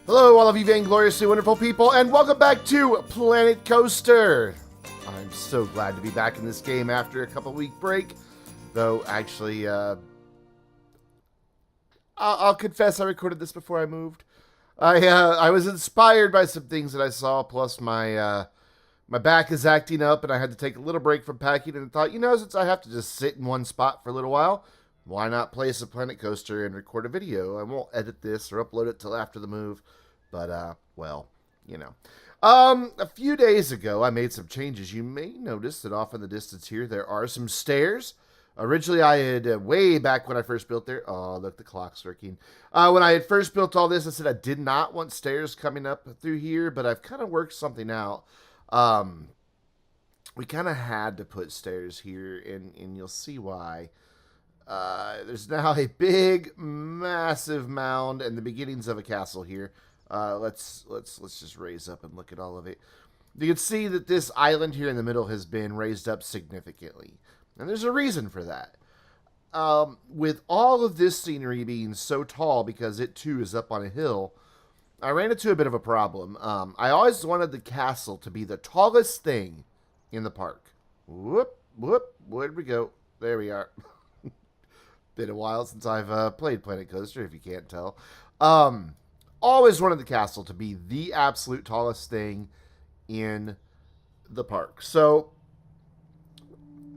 Hello, all of you vaingloriously wonderful people, and welcome back to Planet Coaster. I'm so glad to be back in this game after a couple-week break. Though, actually, I'll confess I recorded this before I moved. I was inspired by some things that I saw, plus my back is acting up, and I had to take a little break from packing, and I thought, since I have to just sit in one spot for a little while, why not play some Planet Coaster and record a video? I won't edit this or upload it till after the move. But, well, a few days ago, I made some changes. You may notice that off in the distance here, there are some stairs. Originally, I had, way back when I first built there, oh, look, the clock's working. When I had first built all this, I said I did not want stairs coming up through here, but I've kind of worked something out. We kind of had to put stairs here, and you'll see why. There's now a big, massive mound and the beginnings of a castle here. Let's just raise up and look at all of it. You can see that this island here in the middle has been raised up significantly. And there's a reason for that. With all of this scenery being so tall because it too is up on a hill, I ran into a bit of a problem. I always wanted the castle to be the tallest thing in the park. Whoop, where'd we go? There we are. Been a while since I've played Planet Coaster, if you can't tell. Always wanted the castle to be the absolute tallest thing in the park. So,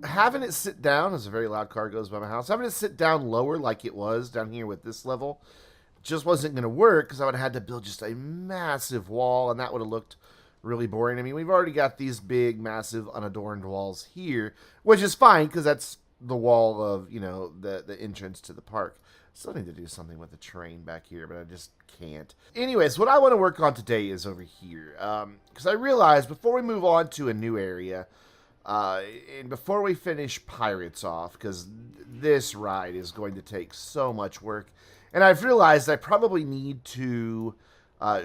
having it sit down, as a very loud car goes by my house, having it sit down lower like it was down here with this level, just wasn't going to work because I would have had to build just a massive wall, and that would have looked really boring. I mean, we've already got these big, massive, unadorned walls here, which is fine because that's the wall of, the entrance to the park. Still need to do something with the train back here, but I just can't. Anyways, what I want to work on today is over here. Because I realized before we move on to a new area, and before we finish Pirates off, because this ride is going to take so much work, and I've realized I probably need to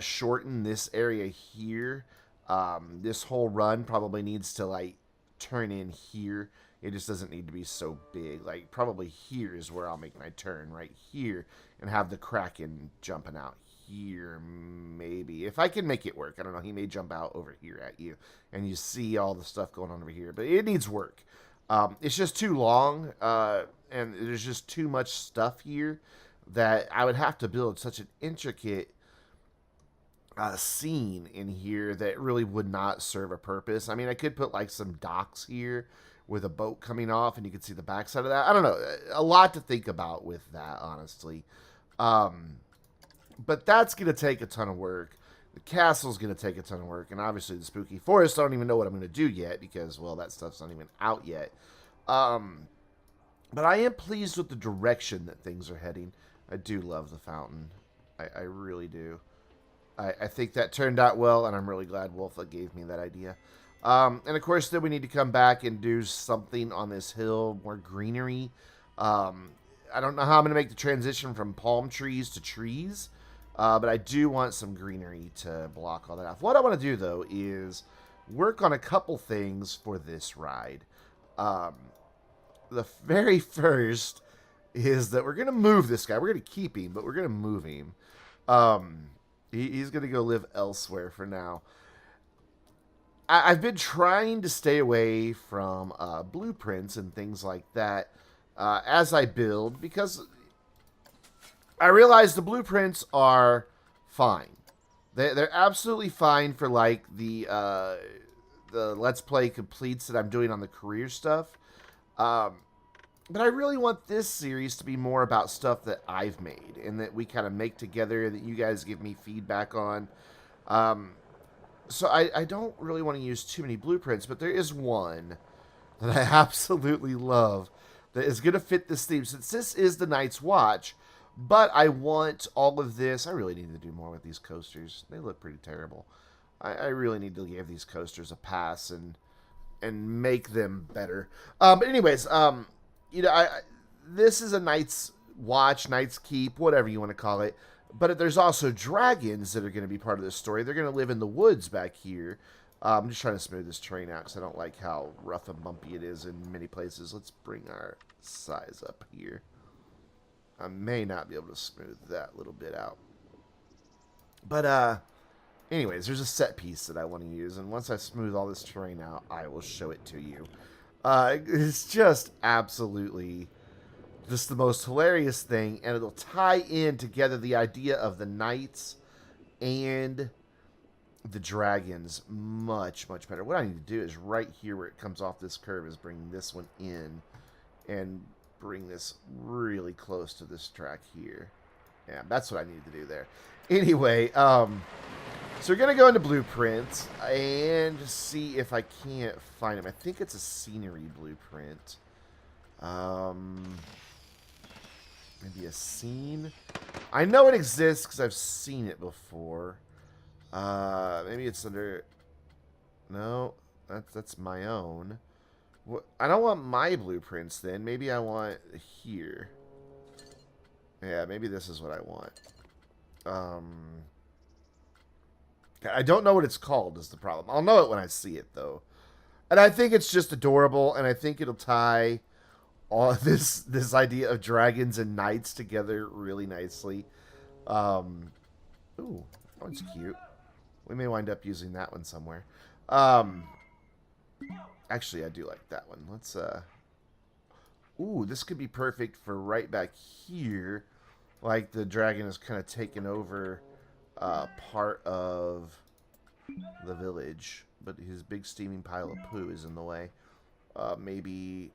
shorten this area here. This whole run probably needs to, turn in here. It just doesn't need to be so big. Probably here is where I'll make my turn, right here, and have the Kraken jumping out here, maybe. If I can make it work. I don't know. He may jump out over here at you, and you see all the stuff going on over here. But it needs work. It's just too long, and there's just too much stuff here that I would have to build such an intricate scene in here that really would not serve a purpose. I mean, I could put, some docks here with a boat coming off, and you can see the backside of that. I don't know. A lot to think about with that, honestly. But that's going to take a ton of work. The castle's going to take a ton of work. And obviously the spooky forest, I don't even know what I'm going to do yet because, well, that stuff's not even out yet. But I am pleased with the direction that things are heading. I do love the fountain. I really do. I think that turned out well, and I'm really glad Wolfa gave me that idea. And of course, then we need to come back and do something on this hill, more greenery. I don't know how I'm going to make the transition from palm trees to trees, but I do want some greenery to block all that off. What I want to do, though, is work on a couple things for this ride. The very first is that we're going to move this guy. We're going to keep him, but we're going to move him. He's going to go live elsewhere for now. I've been trying to stay away from blueprints and things like that as I build because I realize the blueprints are fine. They're absolutely fine for the Let's Play completes that I'm doing on the career stuff. But I really want this series to be more about stuff that I've made and that we kind of make together, that you guys give me feedback on. So I don't really want to use too many blueprints, but there is one that I absolutely love that is going to fit this theme. Since this is the Night's Watch, but I want all of this. I really need to do more with these coasters. They look pretty terrible. I really need to give these coasters a pass and make them better. But anyways, this is a Night's Watch, Night's Keep, whatever you want to call it. But there's also dragons that are going to be part of this story. They're going to live in the woods back here. I'm just trying to smooth this terrain out because I don't like how rough and bumpy it is in many places. Let's bring our size up here. I may not be able to smooth that little bit out. But, anyways, there's a set piece that I want to use, and once I smooth all this terrain out, I will show it to you. It's just absolutely just the most hilarious thing, and it'll tie in together the idea of the knights and the dragons much, much better. What I need to do is right here where it comes off this curve is bring this one in and bring this really close to this track here. Yeah, that's what I need to do there. Anyway, so we're going to go into blueprints and see if I can't find them. I think it's a scenery blueprint. Maybe a scene. I know it exists because I've seen it before. Maybe it's under... No, that's my own. I don't want my blueprints then. Maybe I want here. Yeah, maybe this is what I want. I don't know what it's called is the problem. I'll know it when I see it, though. And I think it's just adorable, and I think it'll tie all this idea of dragons and knights together really nicely. Ooh, that one's cute. We may wind up using that one somewhere. Actually, I do like that one. Let's, ooh, this could be perfect for right back here. Like the dragon is kind of taken over part of the village. But his big steaming pile of poo is in the way. Maybe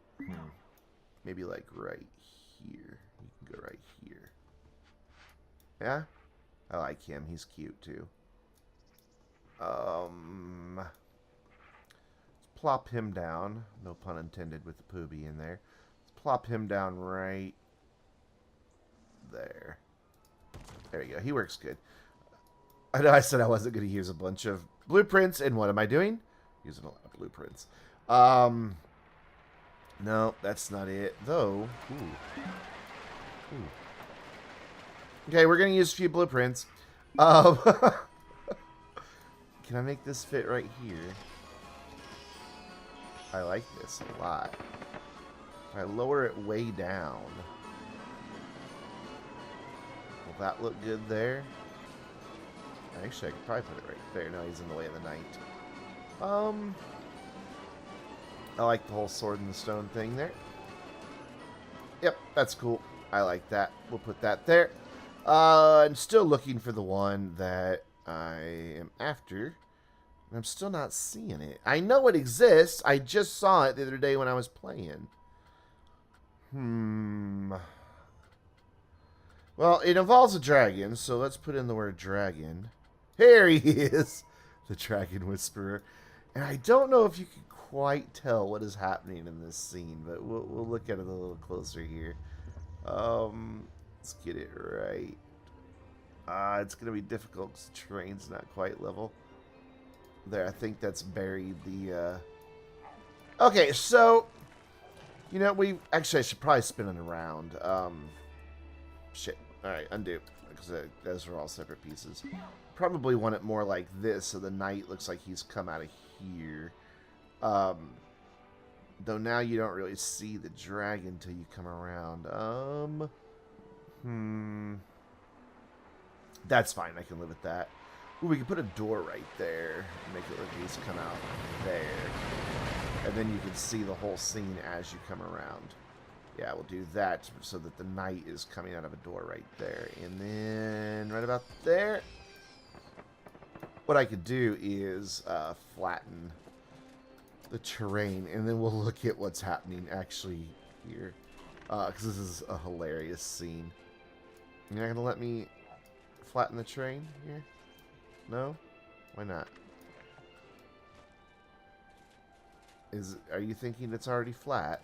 like right here. You can go right here. Yeah? I like him. He's cute too. Let's plop him down. No pun intended with the poo being there. Let's plop him down right there. There you go. He works good. I know I said I wasn't going to use a bunch of blueprints, and what am I doing? Using a lot of blueprints. No, that's not it, though. Ooh. Okay, we're going to use a few blueprints. Can I make this fit right here? I like this a lot. If I lower it way down, will that look good there? Actually, I could probably put it right there. No, he's in the way of the knight. I like the whole sword and the stone thing there. Yep, that's cool. I like that. We'll put that there. I'm still looking for the one that I am after. I'm still not seeing it. I know it exists. I just saw it the other day when I was playing. Well, it involves a dragon, so let's put in the word dragon. Here he is, the Dragon Whisperer. And I don't know if you can quite tell what is happening in this scene, but we'll look at it a little closer here. Let's get it right. It's going to be difficult because the terrain's not quite level. There, I think that's buried the... Okay, so... You know, actually, I should probably spin it around. Shit. Alright, undo. Because those are all separate pieces. Probably want it more like this, so the knight looks like he's come out of here. Though now you don't really see the dragon until you come around. That's fine. I can live with that. Ooh, we can put a door right there. Make it look like he's come out there. And then you can see the whole scene as you come around. Yeah, we'll do that so that the knight is coming out of a door right there. And then right about there, what I could do is flatten the terrain. And then we'll look at what's happening actually here. Because this is a hilarious scene. You're not going to let me flatten the terrain here? No? Why not? Are you thinking it's already flat?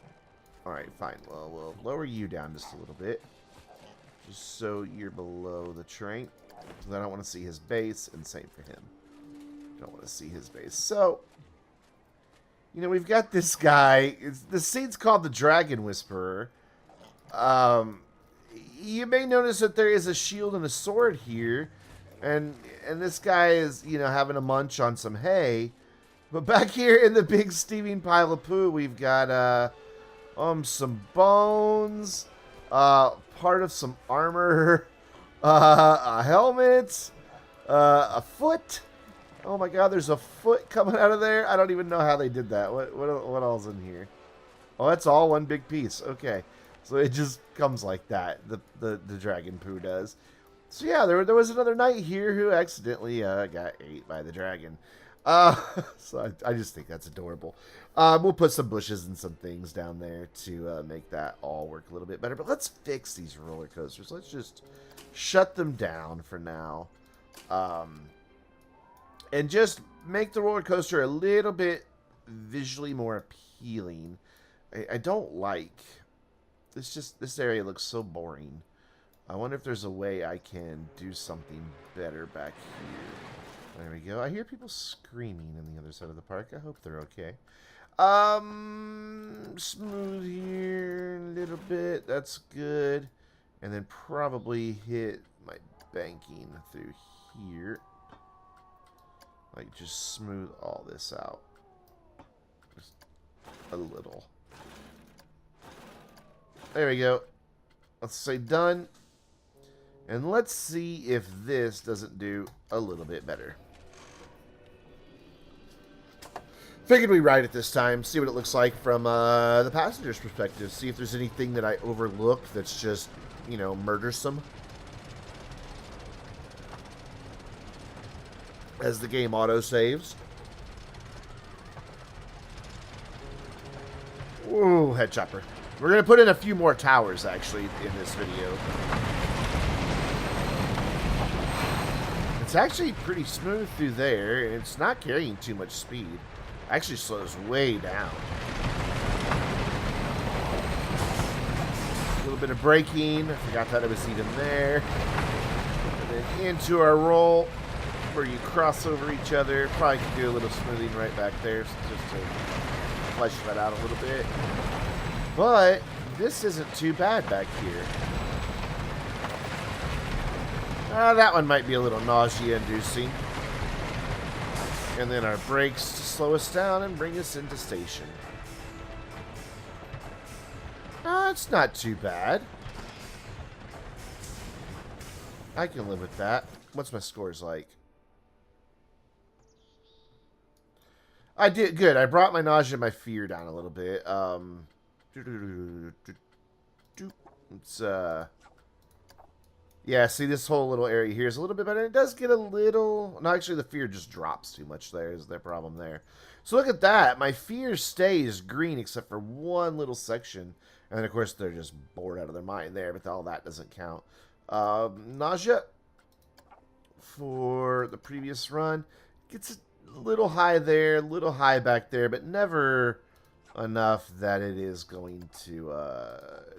Alright, fine. Well, we'll lower you down just a little bit. Just so you're below the terrain. Because I don't want to see his base, and same for him. Don't want to see his base. So, you know, we've got this guy. The scene's called the Dragon Whisperer. You may notice that there is a shield and a sword here. And this guy is, you know, having a munch on some hay. But back here in the big steaming pile of poo, we've got some bones, part of some armor, a helmet, A foot. Oh my god, there's a foot coming out of there. I don't even know how they did that. What all's in here? Oh, that's all one big piece. Okay. So it just comes like that. The dragon poo does. So yeah, there was another knight here who accidentally got ate by the dragon. So I just think that's adorable. We'll put some bushes and some things down there to make that all work a little bit better. But let's fix these roller coasters. Let's just shut them down for now. And just make the roller coaster a little bit visually more appealing. I don't like this area looks so boring. I wonder if there's a way I can do something better back here. There we go. I hear people screaming on the other side of the park. I hope they're okay. Smooth here a little bit. That's good. And then probably hit my banking through here. Like, just smooth all this out. Just a little. There we go. Let's say done. And let's see if this doesn't do a little bit better. Figured we ride it this time, see what it looks like from the passenger's perspective. See if there's anything that I overlooked that's just, you know, murdersome. As the game auto-saves. Ooh, head chopper. We're going to put in a few more towers, actually, in this video. It's actually pretty smooth through there, and it's not carrying too much speed. Actually slows way down. A little bit of braking. I forgot that it was even there. And then into our roll, where you cross over each other. Probably could do a little smoothing right back there, just to flesh that out a little bit. But this isn't too bad back here. That one might be a little nausea-inducing. And then our brakes to slow us down and bring us into station. It's not too bad. I can live with that. What's my scores like? I did good. I brought my nausea and my fear down a little bit. It's yeah, see, this whole little area here is a little bit better. It does get a little... No, actually, the fear just drops too much there is the problem there. So look at that. My fear stays green except for one little section. And then, of course, they're just bored out of their mind there, but all that doesn't count. Nausea for the previous run gets a little high there, a little high back there, but never enough that it is going to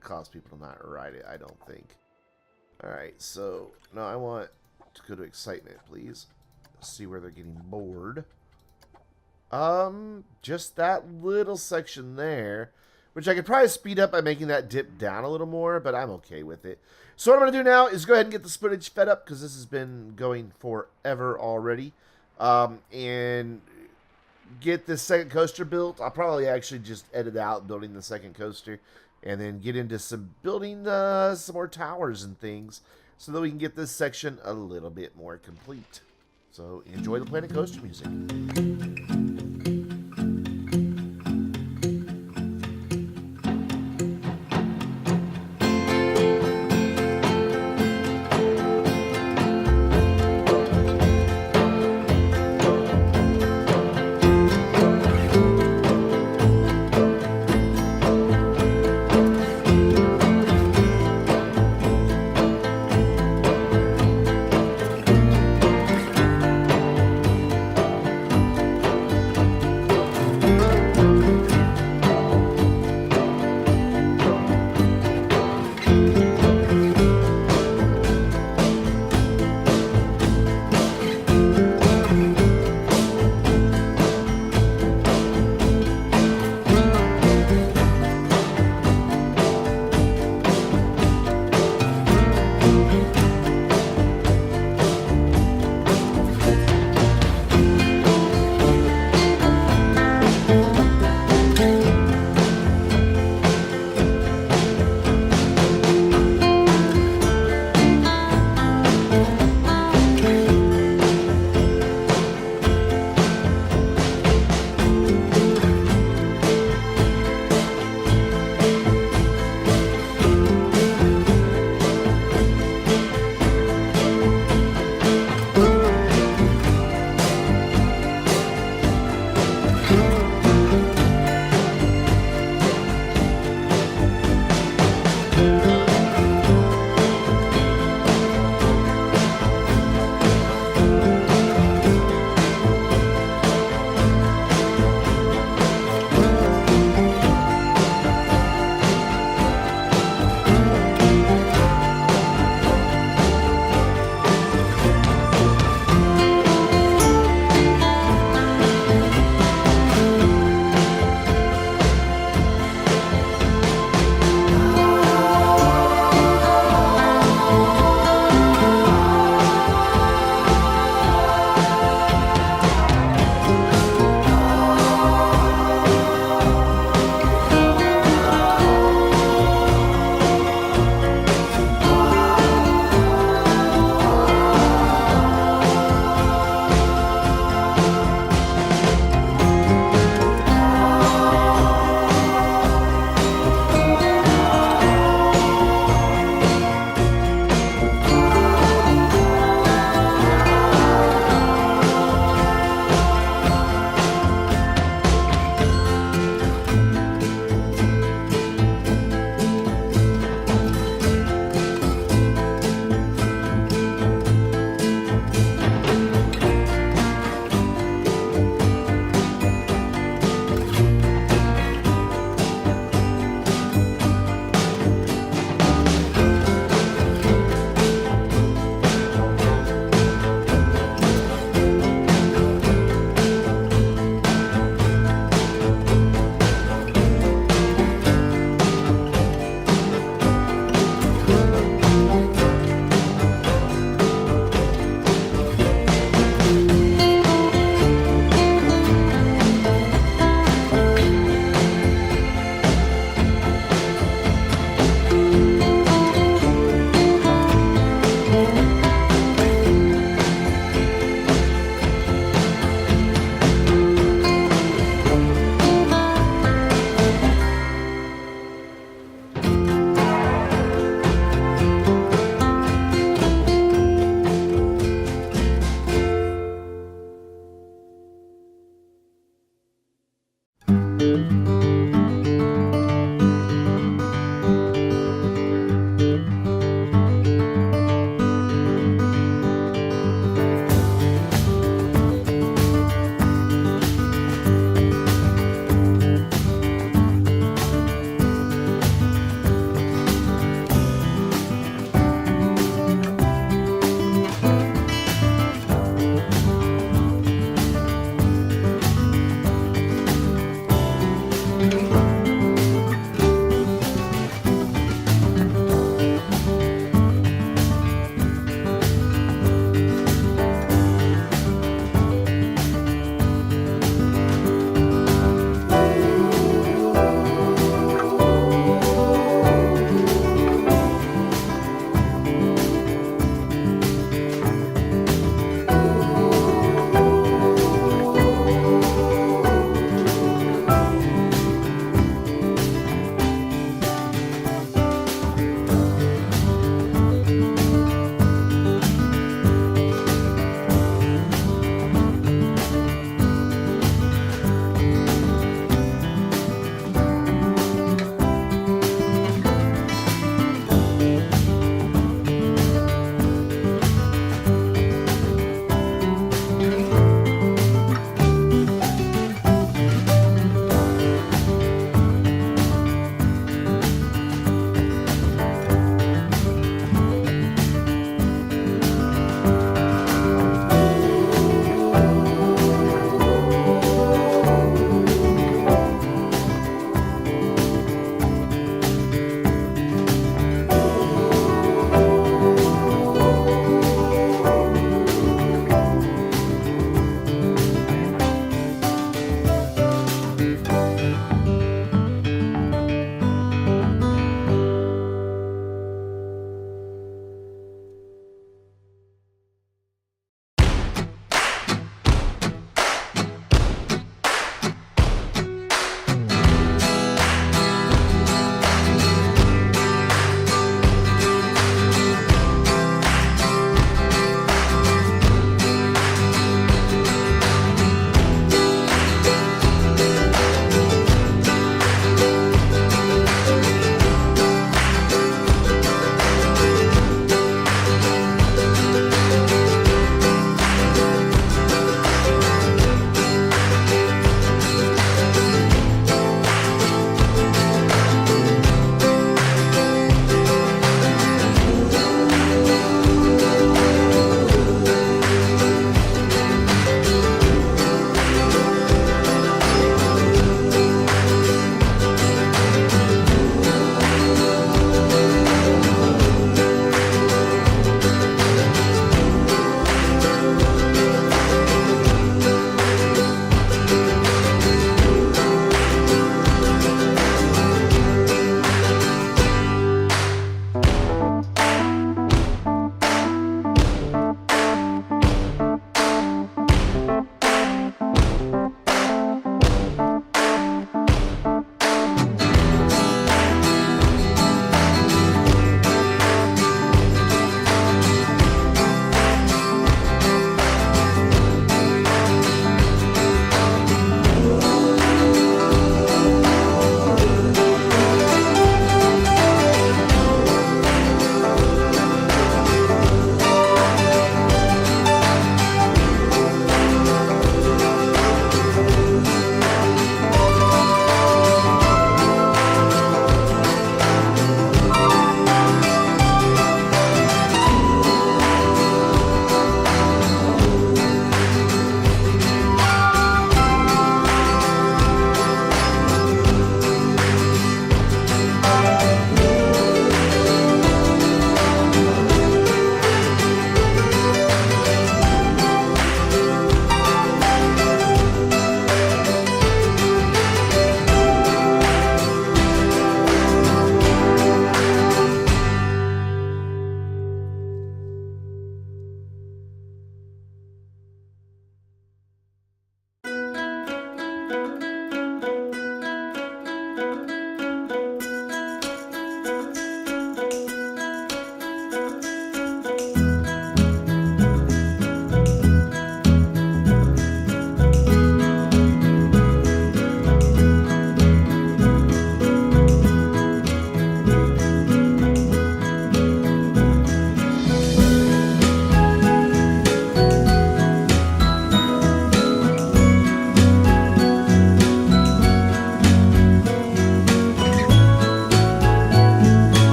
cause people to not ride it, I don't think. Alright, so now I want to go to excitement, please. See where they're getting bored. Just that little section there, which I could probably speed up by making that dip down a little more, but I'm okay with it. So what I'm going to do now is go ahead and get this footage fed up, because this has been going forever already. And get this second coaster built. I'll probably actually just edit out building the second coaster. And then get into some building some more towers and things so that we can get this section a little bit more complete. So enjoy the Planet Coaster music.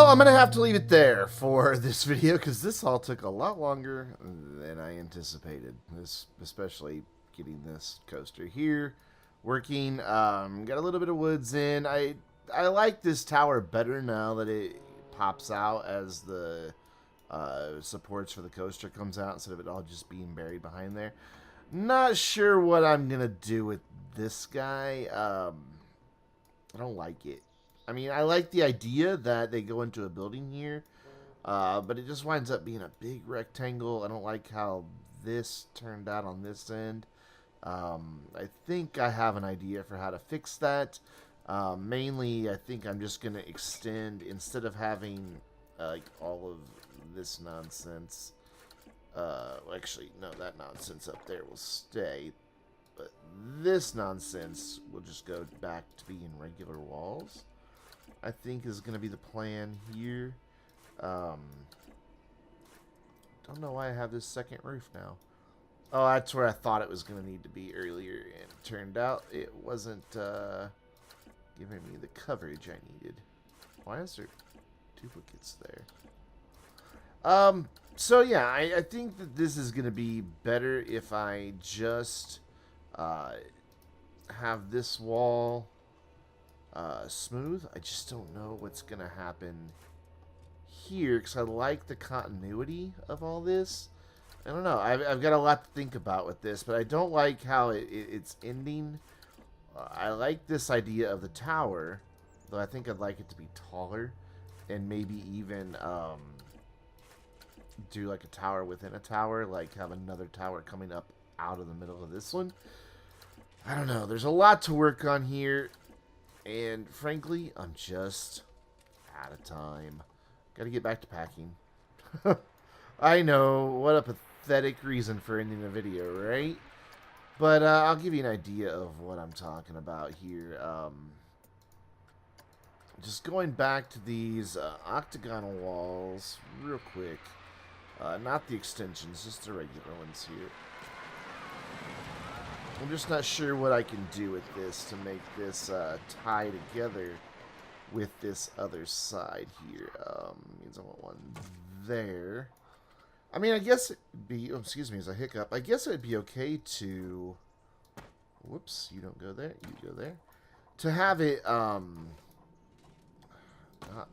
I'm going to have to leave it there for this video because this all took a lot longer than I anticipated. This, especially getting this coaster here working. Got a little bit of woods in. I like this tower better now that it pops out as the supports for the coaster comes out instead of it all just being buried behind there. Not sure what I'm going to do with this guy. I don't like it. I mean, I like the idea that they go into a building here, but it just winds up being a big rectangle. I don't like how this turned out on this end. I think I have an idea for how to fix that. Mainly, I think I'm just going to extend, instead of having like all of this nonsense. Actually, no, that nonsense up there will stay. But this nonsense will just go back to being regular walls, I think is going to be the plan here. Don't know why I have this second roof now. Oh, that's where I thought it was going to need to be earlier, and it turned out it wasn't giving me the coverage I needed. Why is there duplicates there? So yeah, I think that this is going to be better if I just have this wall smooth. I just don't know what's going to happen here because I like the continuity of all this. I don't know. I've got a lot to think about with this, but I don't like how it's ending. I like this idea of the tower, though I think I'd like it to be taller and maybe even do like a tower within a tower, like have another tower coming up out of the middle of this one. I don't know. There's a lot to work on here, and frankly, I'm just out of time. Gotta get back to packing. I know, what a pathetic reason for ending a video, right? But I'll give you an idea of what I'm talking about here. Just going back to these octagonal walls real quick. Not the extensions, just the regular ones here. I'm just not sure what I can do with this to make this tie together with this other side here. Means I want one there. I mean, I guess it'd be, oh, excuse me, as a hiccup, I guess it'd be okay to, whoops, you don't go there, you go there, to have it, not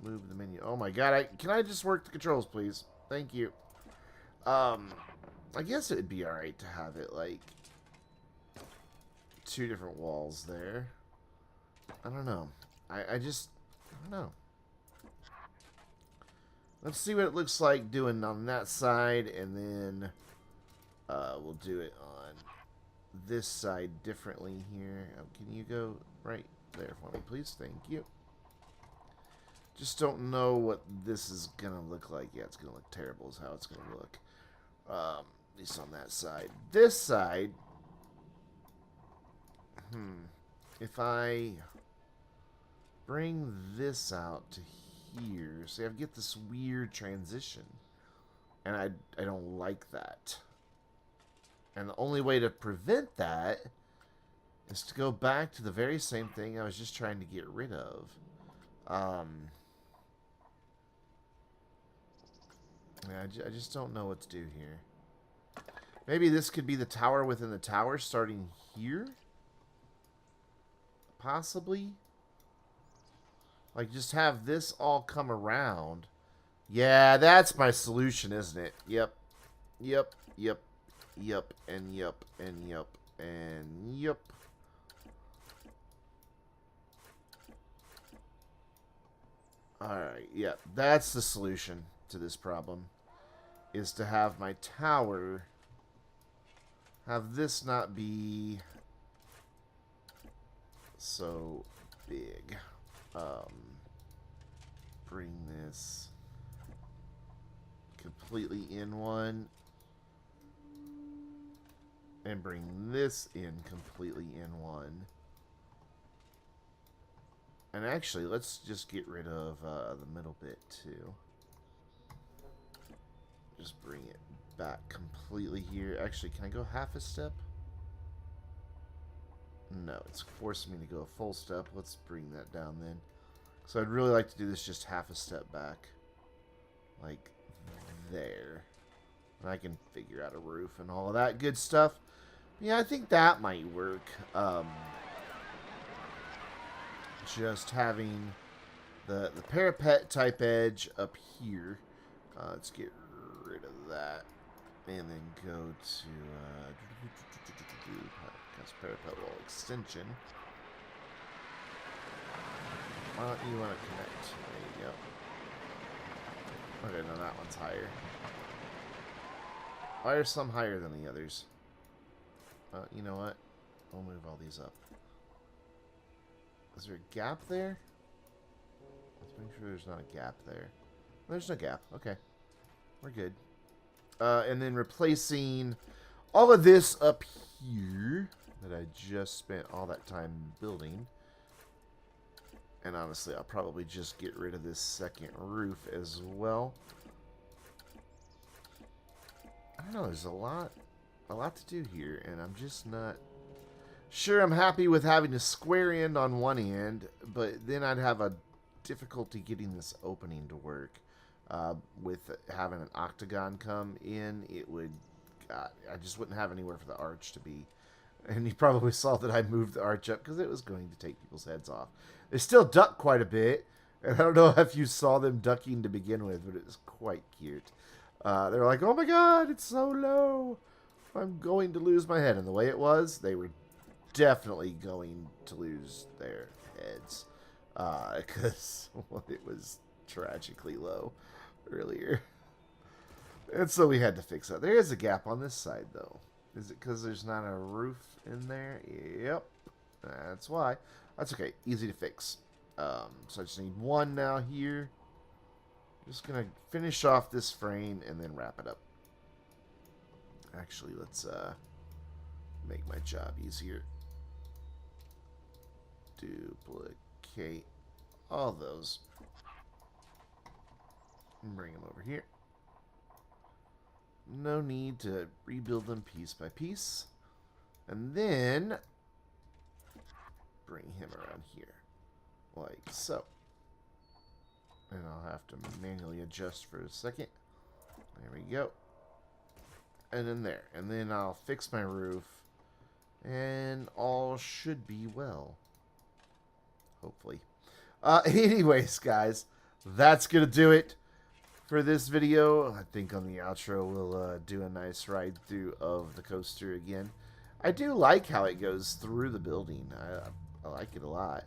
move the menu. Oh my god, can I just work the controls, please? Thank you. I guess it'd be alright to have it, like, two different walls there. I don't know. I don't know. Let's see what it looks like doing on that side, and then we'll do it on this side differently here. Can you go right there for me, please? Thank you. Just don't know what this is going to look like. Yeah, it's going to look terrible is how it's going to look. At least on that side. This side, if I bring this out to here, see, I get this weird transition, and I don't like that. And the only way to prevent that is to go back to the very same thing I was just trying to get rid of. Yeah, I just don't know what to do here. Maybe this could be the tower within the tower starting here? Possibly? Like, just have this all come around. Yeah, that's my solution, isn't it? Yep. Yep. Yep. Yep. And yep. And yep. And yep. Alright, yeah. That's the solution to this problem. Is to have my tower... have this not be... so big. Bring this completely in one, and bring this in completely in one. And actually, let's just get rid of the middle bit too. Just bring it back completely here. Actually, can I go half a step? No, it's forcing me to go a full step. Let's bring that down then. So I'd really like to do this just half a step back. Like there. And I can figure out a roof and all of that good stuff. Yeah, I think that might work. Just having the parapet type edge up here. Let's get rid of that. And then go to parapet wall extension. Why don't you want to connect? There you go. Okay, no, that one's higher. Why are some higher than the others? You know what? We'll move all these up. Is there a gap there? Let's make sure there's not a gap there. There's no gap. Okay. We're good. And then replacing all of this up here that I just spent all that time building. And honestly, I'll probably just get rid of this second roof as well. I don't know, there's a lot to do here, and I'm just not sure I'm happy with having a square end on one end, but then I'd have a difficulty getting this opening to work. With having an octagon come in, it would, God, I just wouldn't have anywhere for the arch to be. And you probably saw that I moved the arch up because it was going to take people's heads off. They still duck quite a bit, and I don't know if you saw them ducking to begin with, but it was quite cute. They were like, oh my god, it's so low. I'm going to lose my head. And the way it was, they were definitely going to lose their heads. Because it was tragically low earlier. And so we had to fix that. There is a gap on this side, though. Is it because there's not a roof in there? Yep. That's why. That's okay. Easy to fix. So I just need one now here. Just going to finish off this frame and then wrap it up. Actually, let's make my job easier. Duplicate all those. And bring them over here. No need to rebuild them piece by piece. And then bring him around here. Like so. And I'll have to manually adjust for a second. There we go. And then there. And then I'll fix my roof. And all should be well. Hopefully. Anyways, guys. That's going to do it for this video. I think on the outro we'll do a nice ride through of the coaster again. I do like how it goes through the building. I like it a lot.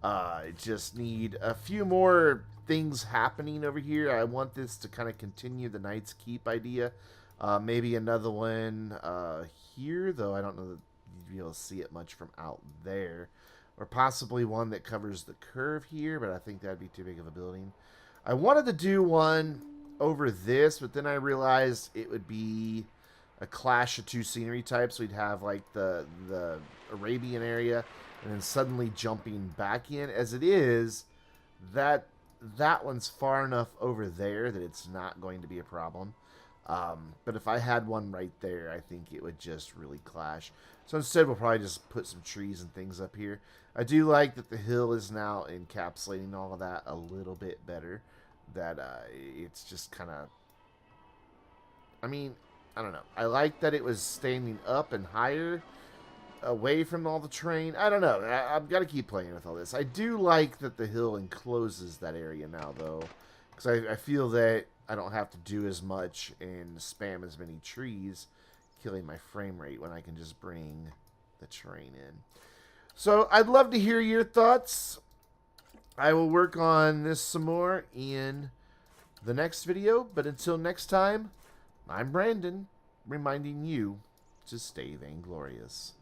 I just need a few more things happening over here. I want this to kind of continue the Knight's Keep idea. Maybe another one here, though I don't know that you'd be able to see it much from out there. Or possibly one that covers the curve here, but I think that'd be too big of a building. I wanted to do one over this, but then I realized it would be a clash of two scenery types. We'd have like the Arabian area and then suddenly jumping back in. As it is, that one's far enough over there that it's not going to be a problem. But if I had one right there, I think it would just really clash. So instead, we'll probably just put some trees and things up here. I do like that the hill is now encapsulating all of that a little bit better. That it's just kind of... I mean, I don't know. I like that it was standing up and higher away from all the terrain. I don't know. I've got to keep playing with all this. I do like that the hill encloses that area now, though. Because I feel that I don't have to do as much and spam as many trees, killing my frame rate when I can just bring the terrain in. So I'd love to hear your thoughts. I will work on this some more in the next video. But until next time, I'm Brandon, reminding you to stay vainglorious.